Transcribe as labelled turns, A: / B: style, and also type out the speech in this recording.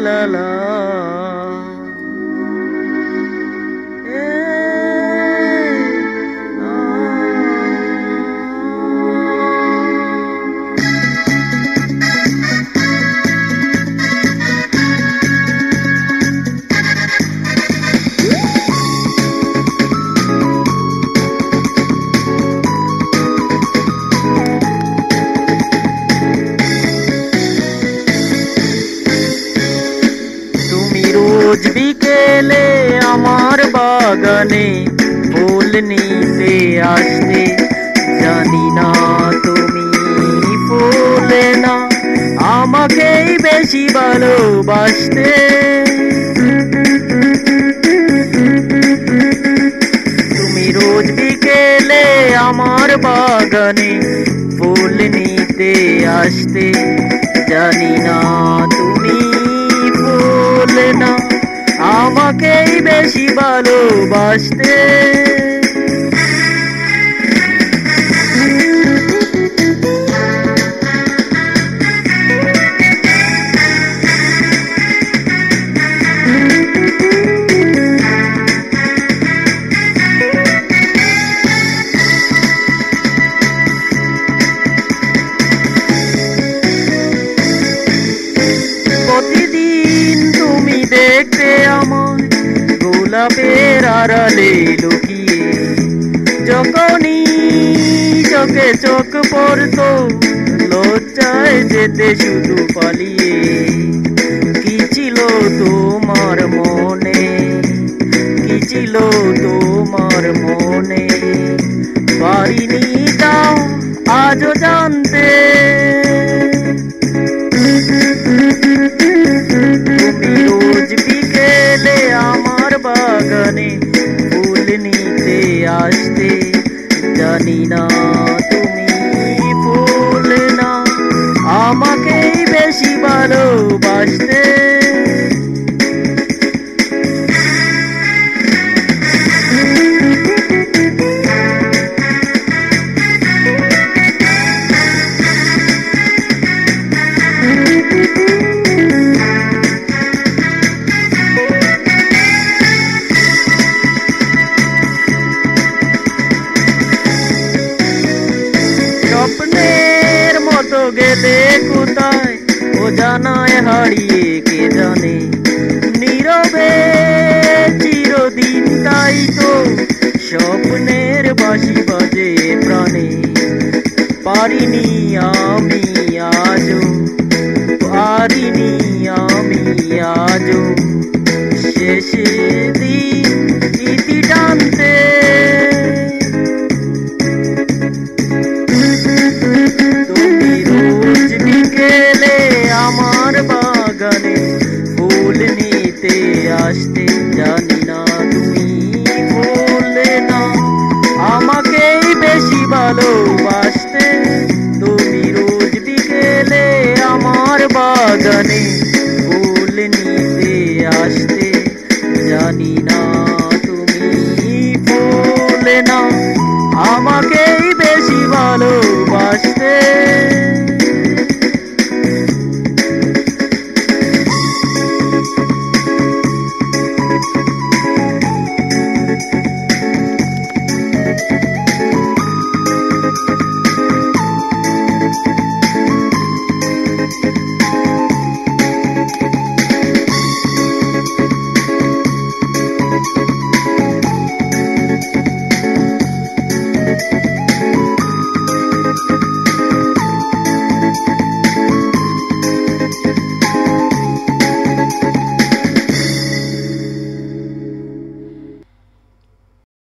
A: লা লা এ, আ। রোজ বিকেলে আমার বাগানে ফুল নিতে আসতে, জানি না তুমি ফুলে না আমাকেই বেশি ভালোবাসতে। তুমি রোজ বিকেলে আমার বাগানে ফুল নিতে আসতে, জানি না তুমি ফুলে না আমাকেই বেশি ভালোবাসতে। প্রতিদিন তুমি দেখতে আমার গোলাপের আড়ালে লুকিয়ে, যখনই চোখে চোখ পড়তো লজ্জায় যেতে শুধু পালিয়ে। কি ছিল তোমার মনে, কি ছিল তোমার মনে, পারিনি তাও আজও জানতে। তুমি রোজ বিকেলে আমার বাগানে ফুল নিতে আসতে, জানি না তুমি ফুল না আমাকেই বেশি ভালোবাসতে। স্বপ্নের মতো গেলে কোথায় ও জানায় হারিয়ে কে জানে, নীরবে চিরদিন তাই তো স্বপ্নের বাঁশি বাজে প্রাণে। পারিনি আমি আজও, পারিনি আমি আজও